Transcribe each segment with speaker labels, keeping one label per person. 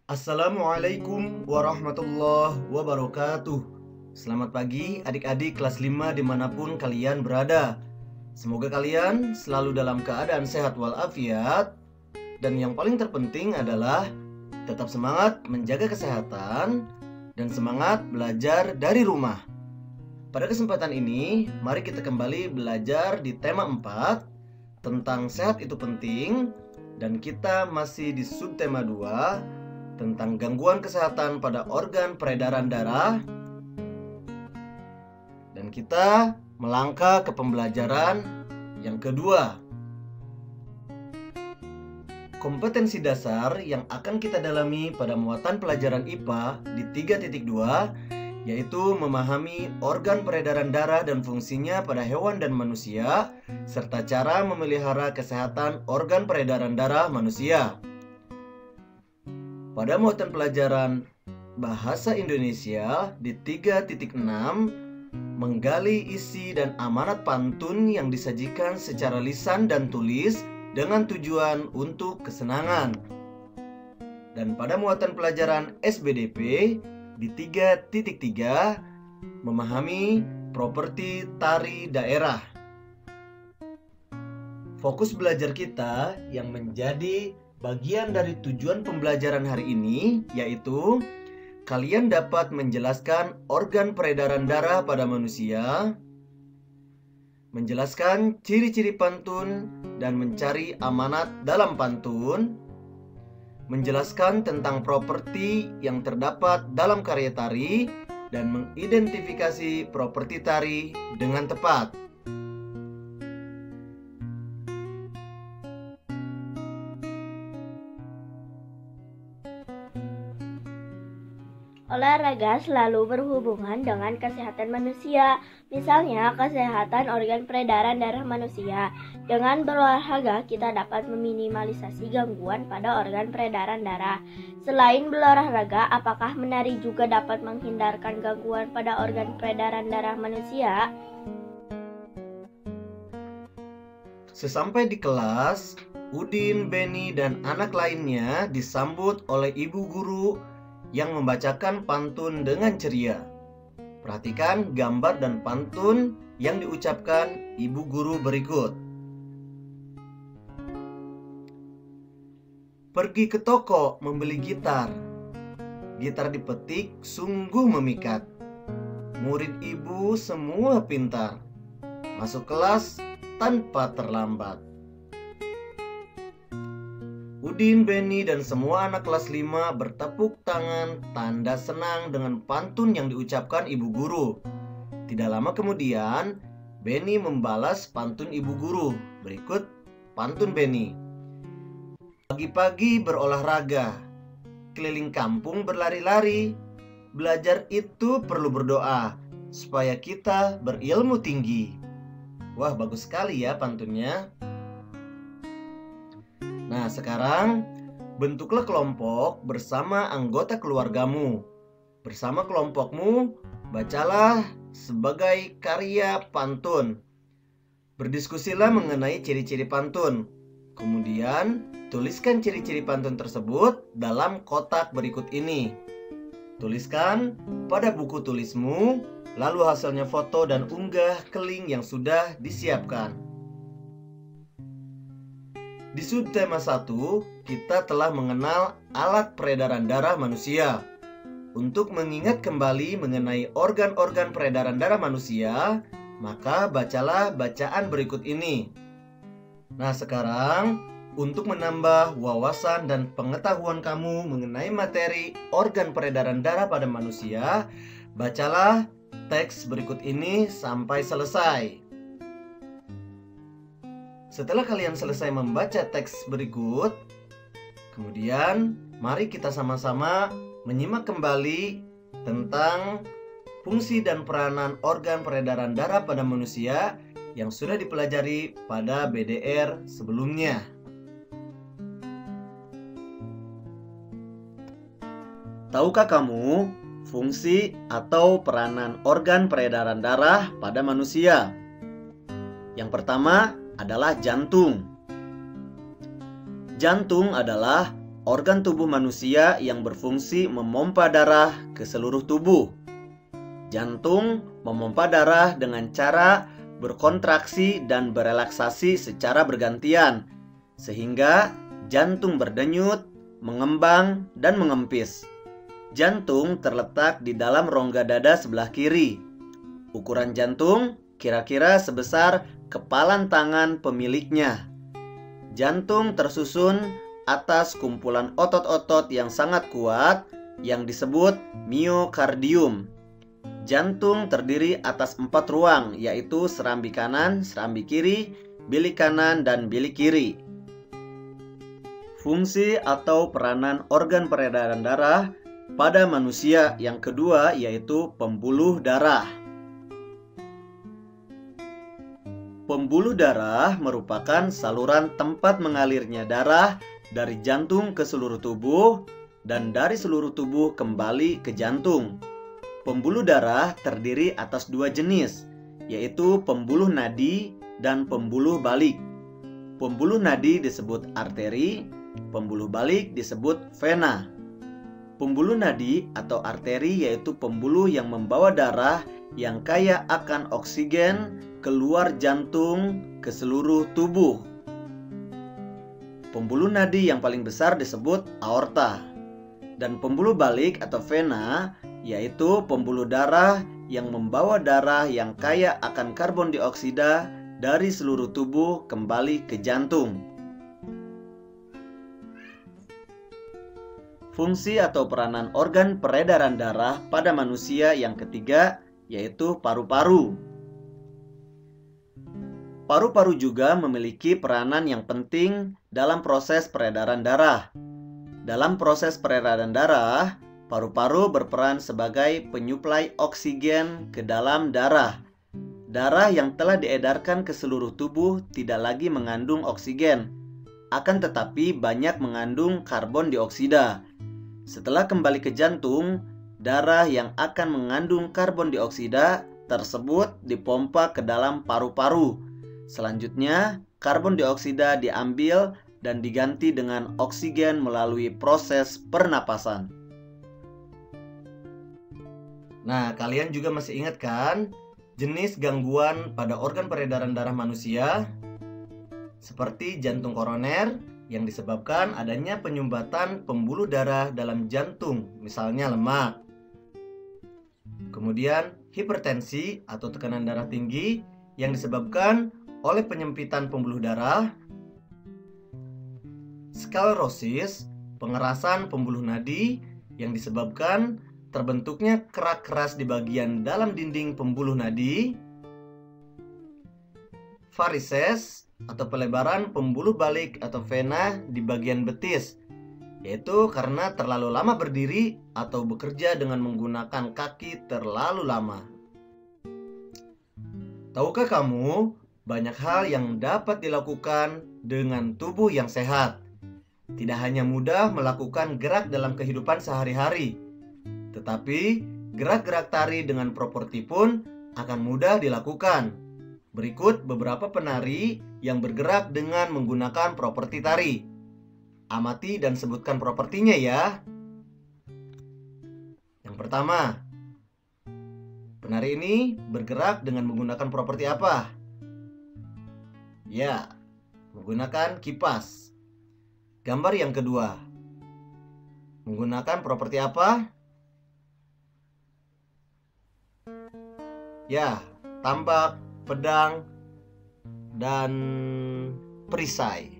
Speaker 1: Assalamualaikum warahmatullahi wabarakatuh. Selamat pagi adik-adik kelas 5 dimanapun kalian berada. Semoga kalian selalu dalam keadaan sehat walafiat. Dan yang paling terpenting adalah tetap semangat menjaga kesehatan dan semangat belajar dari rumah. Pada kesempatan ini, mari kita kembali belajar di tema 4 tentang sehat itu penting. Dan kita masih di subtema 2 tentang gangguan kesehatan pada organ peredaran darah. Dan kita melangkah ke pembelajaran yang kedua. Kompetensi dasar yang akan kita dalami pada muatan pelajaran IPA di 3.2 yaitu memahami organ peredaran darah dan fungsinya pada hewan dan manusia serta cara memelihara kesehatan organ peredaran darah manusia. Pada muatan pelajaran Bahasa Indonesia di 3.6 menggali isi dan amanat pantun yang disajikan secara lisan dan tulis dengan tujuan untuk kesenangan. Dan pada muatan pelajaran SBDP di 3.3 memahami properti tari daerah. Fokus belajar kita yang menjadi bagian dari tujuan pembelajaran hari ini yaitu kalian dapat menjelaskan organ peredaran darah pada manusia, menjelaskan ciri-ciri pantun dan mencari amanat dalam pantun, menjelaskan tentang properti yang terdapat dalam karya tari dan mengidentifikasi properti tari dengan tepat.
Speaker 2: Olahraga selalu berhubungan dengan kesehatan manusia. Misalnya, kesehatan organ peredaran darah manusia. Dengan berolahraga, kita dapat meminimalisasi gangguan pada organ peredaran darah. Selain berolahraga, apakah menari juga dapat menghindarkan gangguan pada organ peredaran darah manusia?
Speaker 1: Sesampai di kelas, Udin, Beni, dan anak lainnya disambut oleh ibu guru yang membacakan pantun dengan ceria. Perhatikan gambar dan pantun yang diucapkan ibu guru berikut. Pergi ke toko membeli gitar. Gitar dipetik sungguh memikat. Murid ibu semua pintar. Masuk kelas tanpa terlambat. Udin, Beni, dan semua anak kelas 5 bertepuk tangan tanda senang dengan pantun yang diucapkan ibu guru. Tidak lama kemudian, Beni membalas pantun ibu guru. Berikut pantun Beni. Pagi-pagi berolahraga, keliling kampung berlari-lari. Belajar itu perlu berdoa, supaya kita berilmu tinggi. Wah, bagus sekali ya pantunnya. Nah, sekarang bentuklah kelompok bersama anggota keluargamu. Bersama kelompokmu, bacalah sebagai karya pantun. Berdiskusilah mengenai ciri-ciri pantun. Kemudian, tuliskan ciri-ciri pantun tersebut dalam kotak berikut ini. Tuliskan pada buku tulismu, lalu hasilnya foto dan unggah ke link yang sudah disiapkan. Di subtema 1, kita telah mengenal alat peredaran darah manusia. Untuk mengingat kembali mengenai organ-organ peredaran darah manusia, maka bacalah bacaan berikut ini. Nah, sekarang untuk menambah wawasan dan pengetahuan kamu mengenai materi organ peredaran darah pada manusia, bacalah teks berikut ini sampai selesai. Setelah kalian selesai membaca teks berikut, kemudian mari kita sama-sama menyimak kembali tentang fungsi dan peranan organ peredaran darah pada manusia yang sudah dipelajari pada BDR sebelumnya. Tahukah kamu fungsi atau peranan organ peredaran darah pada manusia? Yang pertama adalah jantung. Jantung adalah organ tubuh manusia yang berfungsi memompa darah ke seluruh tubuh. Jantung memompa darah dengan cara berkontraksi dan berelaksasi secara bergantian, sehingga jantung berdenyut, mengembang, dan mengempis. Jantung terletak di dalam rongga dada sebelah kiri. Ukuran jantung kira-kira sebesar kepalan tangan pemiliknya. Jantung tersusun atas kumpulan otot-otot yang sangat kuat yang disebut miokardium. Jantung terdiri atas 4 ruang, yaitu serambi kanan, serambi kiri, bilik kanan, dan bilik kiri. Fungsi atau peranan organ peredaran darah pada manusia yang kedua yaitu pembuluh darah. Pembuluh darah merupakan saluran tempat mengalirnya darah dari jantung ke seluruh tubuh dan dari seluruh tubuh kembali ke jantung. Pembuluh darah terdiri atas 2 jenis, yaitu pembuluh nadi dan pembuluh balik. Pembuluh nadi disebut arteri, pembuluh balik disebut vena. Pembuluh nadi atau arteri yaitu pembuluh yang membawa darah yang kaya akan oksigen keluar jantung ke seluruh tubuh. Pembuluh nadi yang paling besar disebut aorta. Dan pembuluh balik atau vena yaitu pembuluh darah yang membawa darah yang kaya akan karbon dioksida dari seluruh tubuh kembali ke jantung. Fungsi atau peranan organ peredaran darah pada manusia yang ketiga yaitu paru-paru. Paru-paru juga memiliki peranan yang penting dalam proses peredaran darah. Dalam proses peredaran darah, paru-paru berperan sebagai penyuplai oksigen ke dalam darah. Darah yang telah diedarkan ke seluruh tubuh tidak lagi mengandung oksigen, akan tetapi banyak mengandung karbon dioksida. Setelah kembali ke jantung, darah yang akan mengandung karbon dioksida tersebut dipompa ke dalam paru-paru. Selanjutnya, karbon dioksida diambil dan diganti dengan oksigen melalui proses pernapasan. Nah, kalian juga masih ingat kan jenis gangguan pada organ peredaran darah manusia? Seperti jantung koroner yang disebabkan adanya penyumbatan pembuluh darah dalam jantung, misalnya lemak. Kemudian hipertensi atau tekanan darah tinggi yang disebabkan oleh penyempitan pembuluh darah. Sklerosis, pengerasan pembuluh nadi yang disebabkan terbentuknya kerak keras di bagian dalam dinding pembuluh nadi. Varises atau pelebaran pembuluh balik atau vena di bagian betis, yaitu karena terlalu lama berdiri atau bekerja dengan menggunakan kaki terlalu lama. Tahukah kamu banyak hal yang dapat dilakukan dengan tubuh yang sehat? Tidak hanya mudah melakukan gerak dalam kehidupan sehari-hari, tetapi gerak-gerak tari dengan proporti pun akan mudah dilakukan. Berikut beberapa penari yang bergerak dengan menggunakan properti tari. Amati dan sebutkan propertinya ya. Yang pertama, penari ini bergerak dengan menggunakan properti apa? Ya, menggunakan kipas. Gambar yang kedua, menggunakan properti apa? Ya, tambak, pedang, dan perisai.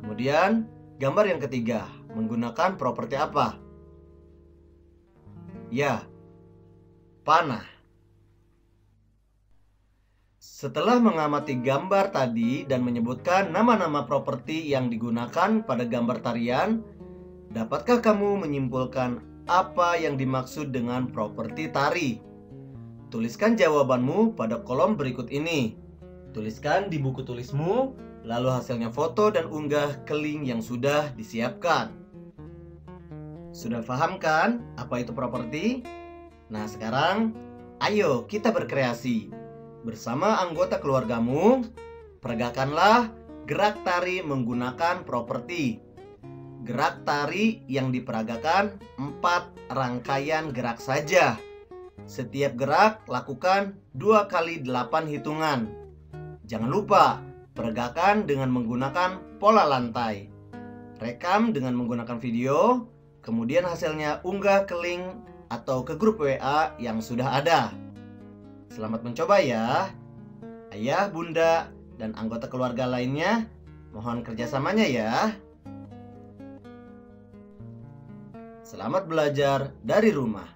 Speaker 1: Kemudian, gambar yang ketiga, menggunakan properti apa? Ya, panah. Setelah mengamati gambar tadi dan menyebutkan nama-nama properti yang digunakan pada gambar tarian, dapatkah kamu menyimpulkan apa yang dimaksud dengan properti tari? Tuliskan jawabanmu pada kolom berikut ini. Tuliskan di buku tulismu, lalu hasilnya foto dan unggah ke link yang sudah disiapkan. Sudah paham kan apa itu properti? Nah, sekarang ayo kita berkreasi. Bersama anggota keluargamu, peragakanlah gerak tari menggunakan properti. Gerak tari yang diperagakan 4 rangkaian gerak saja. Setiap gerak lakukan 2 kali 8 hitungan. Jangan lupa, peragakan dengan menggunakan pola lantai. Rekam dengan menggunakan video, kemudian hasilnya unggah ke link atau ke grup WA yang sudah ada. Selamat mencoba ya. Ayah, bunda, dan anggota keluarga lainnya, mohon kerjasamanya ya. Selamat belajar dari rumah.